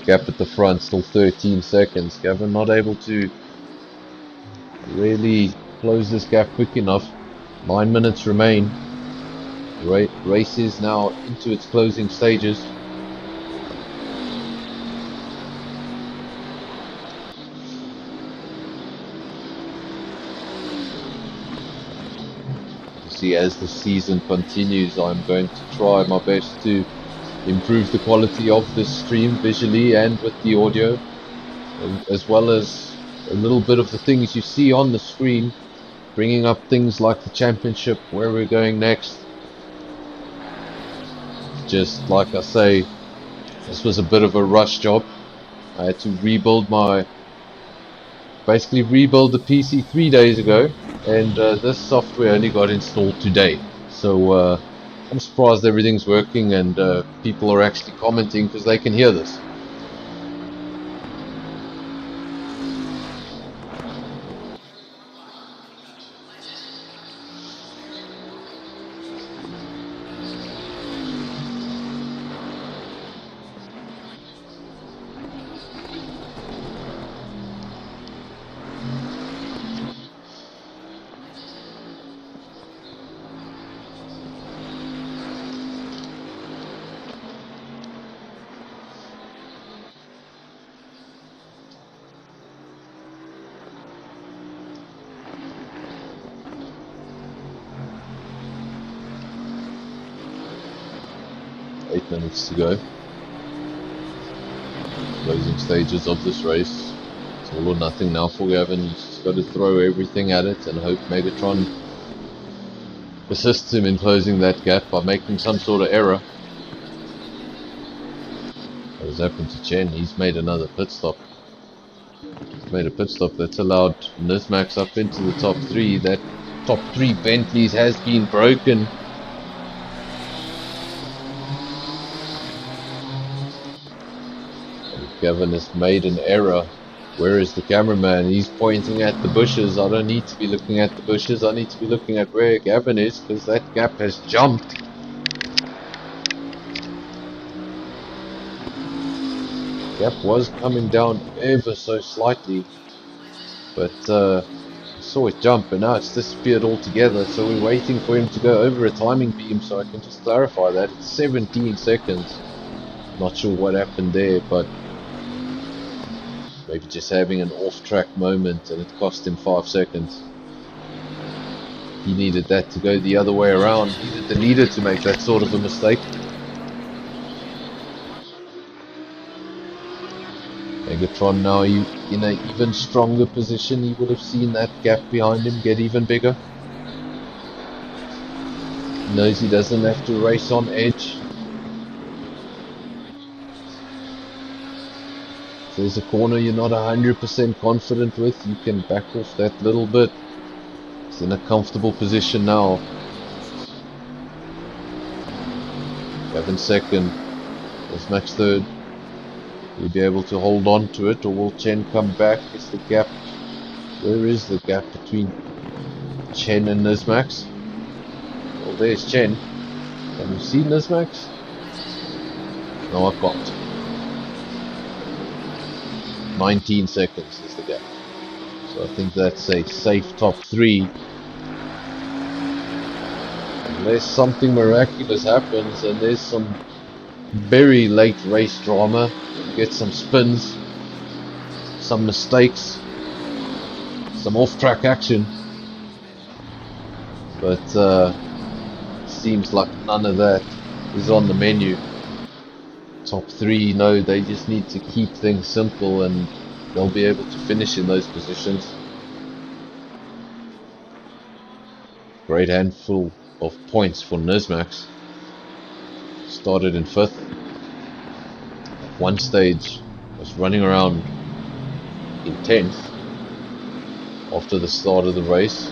Gap at the front, still 13 seconds. Gavin not able to really close this gap quick enough. 9 minutes remain. Race is now into its closing stages. See, as the season continues, I'm going to try my best to improve the quality of this stream visually and with the audio, as well as a little bit of the things you see on the screen, bringing up things like the championship, where we're going next. Just like I say, this was a bit of a rush job. I had to basically rebuild the PC 3 days ago, and this software only got installed today. So I'm surprised everything's working and people are actually commenting because they can hear this. Minutes to go. Closing stages of this race. It's all or nothing now for Gavin. He's just got to throw everything at it and hope Megatron assists him in closing that gap by making some sort of error. What has happened to Chen? He's made another pit stop. He's made a pit stop that's allowed Nismax up into the top 3. That top 3 Bentleys has been broken. Gavin has made an error. Where is the cameraman? He's pointing at the bushes. I don't need to be looking at the bushes. I need to be looking at where Gavin is, because that gap has jumped. Gap was coming down ever so slightly, but I saw it jump and now it's disappeared altogether. So we're waiting for him to go over a timing beam so I can just clarify that. It's 17 seconds. Not sure what happened there, but maybe just having an off-track moment and it cost him 5 seconds. He needed that to go the other way around. He needed the leader to make that sort of a mistake. Megatron now in an even stronger position. He would have seen that gap behind him get even bigger. He knows he doesn't have to race on edge. If there's a corner you're not 100% confident with, you can back off that little bit. He's in a comfortable position now. Gavin second. Max third. Will he be able to hold on to it, or will Chen come back? Is the gap? Where is the gap between Chen and Nismax? Well, there's Chen. Can you see Nismax? No, I can't. 19 seconds is the gap. So I think that's a safe top 3. Unless something miraculous happens and there's some very late race drama, get some spins, some mistakes, some off-track action. But seems like none of that is on the menu. Top 3, no, they just need to keep things simple and they'll be able to finish in those positions. Great handful of points for Nismax. Started in 5th. At one stage was running around in 10th after the start of the race.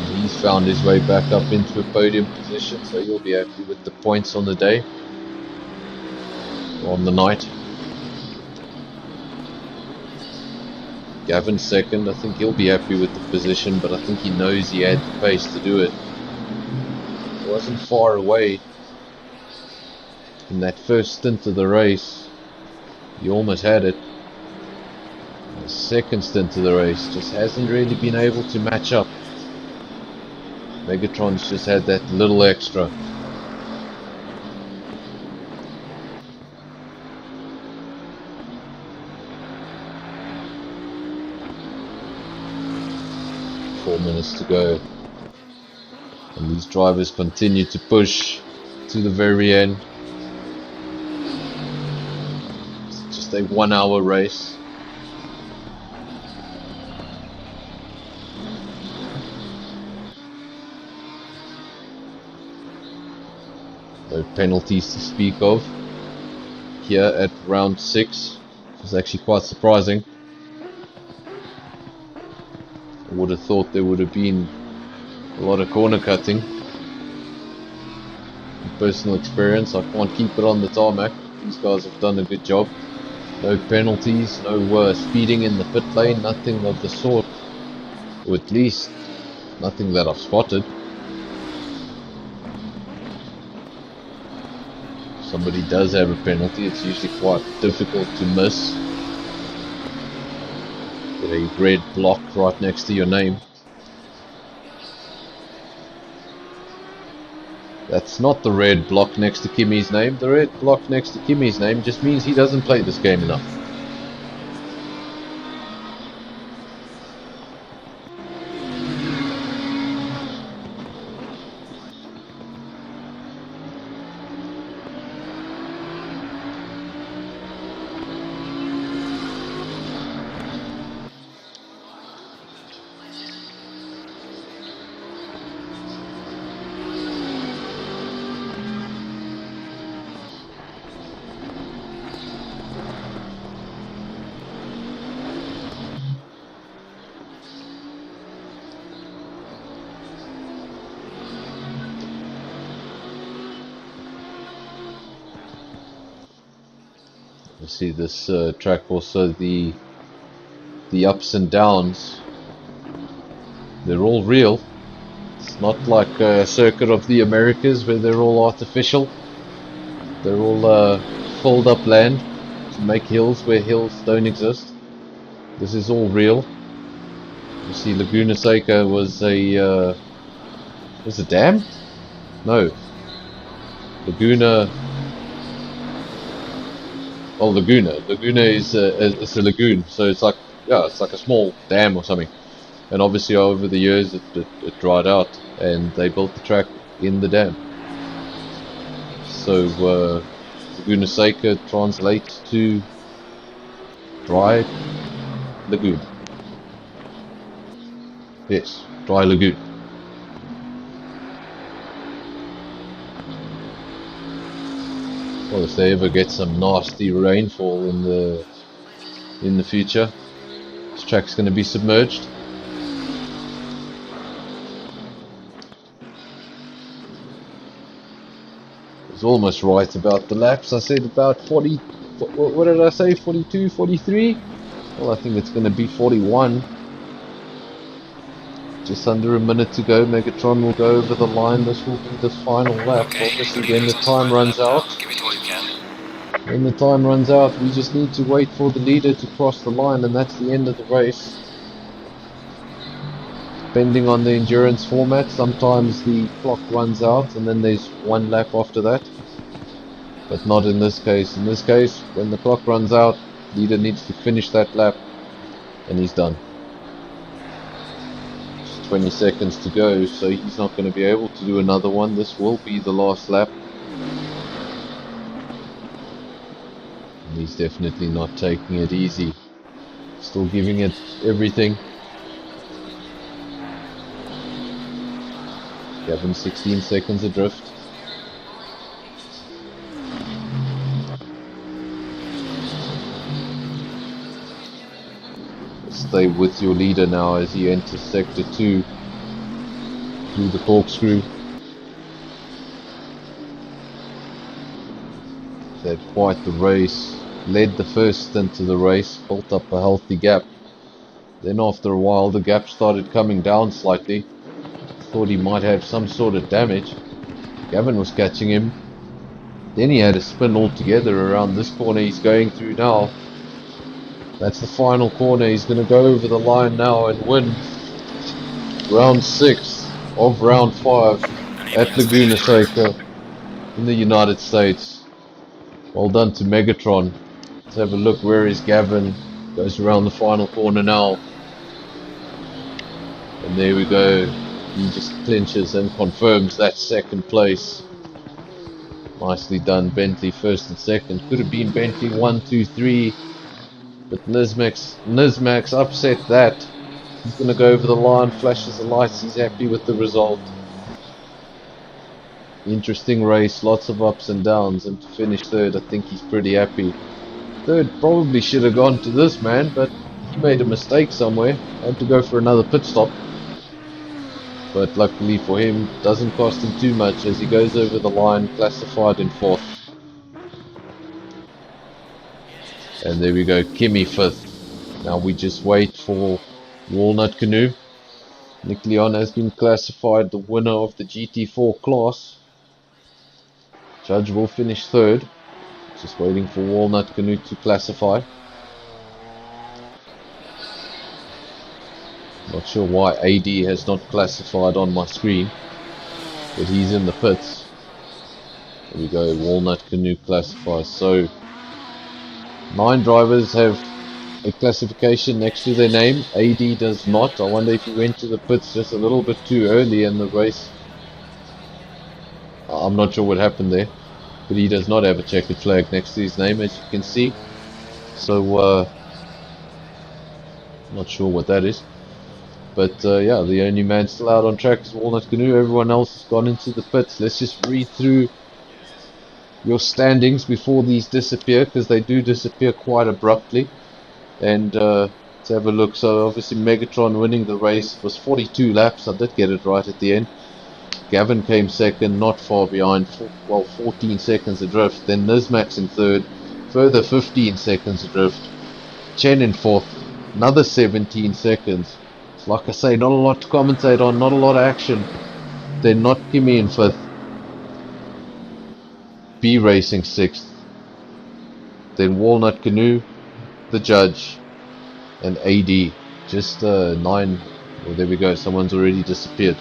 He's found his way back up into a podium position, so he'll be happy with the points on the day, or on the night. Gavin's second. I think he'll be happy with the position, but I think he knows he had the pace to do it. He wasn't far away in that first stint of the race. He almost had it. The second stint of the race just hasn't really been able to match up. Megatron's just had that little extra. Minutes to go, and these drivers continue to push to the very end. It's just a 1 hour race. No penalties to speak of here at round 6, which is actually quite surprising. I would have thought there would have been a lot of corner cutting. In personal experience, I can't keep it on the tarmac. These guys have done a good job. No penalties, no speeding in the pit lane, nothing of the sort. Or at least, nothing that I've spotted. If somebody does have a penalty, it's usually quite difficult to miss. Get a red block right next to your name. That's not the red block next to Kimmy's name. The red block next to Kimmy's name just means he doesn't play this game enough. You see this track also, the ups and downs, they're all real. It's not like a Circuit of the Americas where they're all artificial. They're all filled up land to make hills where hills don't exist. This is all real. You see Laguna Seca was a dam? No. Laguna. Oh, Laguna. Laguna is it's a lagoon, so it's like, yeah, it's like a small dam or something. And obviously over the years it dried out, and they built the track in the dam. So Laguna Seca translates to dry lagoon. Yes, dry lagoon. Well, if they ever get some nasty rainfall in the future, this track's going to be submerged. I was almost right about the laps. I said about 40. What did I say? 42, 43? Well, I think it's going to be 41. Just under a minute to go. Megatron will go over the line. This will be the final lap. Okay, Obviously, when the time runs out, give it all you can. when the time runs out, we just need to wait for the leader to cross the line, and that's the end of the race. Depending on the endurance format, sometimes the clock runs out and then there's one lap after that. But not in this case. In this case, when the clock runs out, leader needs to finish that lap and he's done. 20 seconds to go, so he's not going to be able to do another one. This will be the last lap. And he's definitely not taking it easy. Still giving it everything. Gavin 16 seconds adrift. Stay with your leader now as he enters sector 2. through the corkscrew. They had quite the race, led the first stint of the race, built up a healthy gap. Then after a while the gap started coming down slightly. Thought he might have some sort of damage. Gavin was catching him. Then he had a spin altogether around this corner he's going through now. That's the final corner. He's going to go over the line now and win round 6 of round 5 at Laguna, Seca in the United States. Well done to Megatron. Let's have a look. Where is Gavin? Goes around the final corner now. And there we go. He just clinches and confirms that second place. Nicely done, Bentley first and second. Could have been Bentley 1, 2, 3. But Nizmax upset that. He's going to go over the line, flashes the lights. He's happy with the result. Interesting race, lots of ups and downs. And to finish third, I think he's pretty happy. Third probably should have gone to this man, but he made a mistake somewhere. Had to go for another pit stop. But luckily for him, doesn't cost him too much as he goes over the line, classified in 4th. And there we go, Kimmy 5th. Now we just wait for Walnut Canoe. Nick Leon has been classified the winner of the GT4 class. Judge will finish 3rd. Just waiting for Walnut Canoe to classify. Not sure why AD has not classified on my screen, but he's in the pits. There we go, Walnut Canoe classifies. So 9 drivers have a classification next to their name. AD does not. I wonder if he went to the pits just a little bit too early in the race. I'm not sure what happened there, but he does not have a checkered flag next to his name, as you can see. So not sure what that is. But yeah, the only man still out on track is Walnut Canoe. Everyone else has gone into the pits. Let's just read through your standings before these disappear, because they do disappear quite abruptly. And let's have a look. So obviously Megatron winning the race was 42 laps. I did get it right at the end. Gavin came second, not far behind, 14 seconds adrift. Then Nizmax in 3rd, further 15 seconds adrift. Chen in 4th, another 17 seconds. Like I say, not a lot to commentate on, not a lot of action. Then not Kimmy in 5th. B Racing 6th. Then Walnut Canoe, the judge, and AD. Just 9. Well, there we go, someone's already disappeared.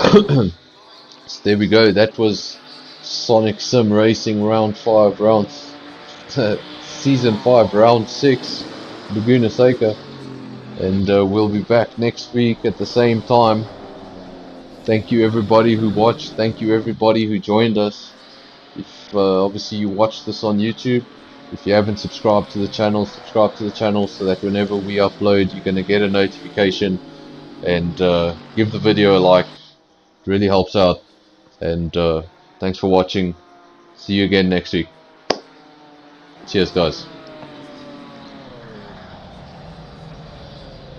So there we go, that was Sonic Sim Racing round 5, season 5, round 6, Laguna Seca. And we'll be back next week at the same time. Thank you everybody who watched. Thank you everybody who joined us. If obviously you watched this on YouTube, if you haven't subscribed to the channel, subscribe to the channel so that whenever we upload, you're going to get a notification. And give the video a like. It really helps out. And thanks for watching. See you again next week. Cheers guys.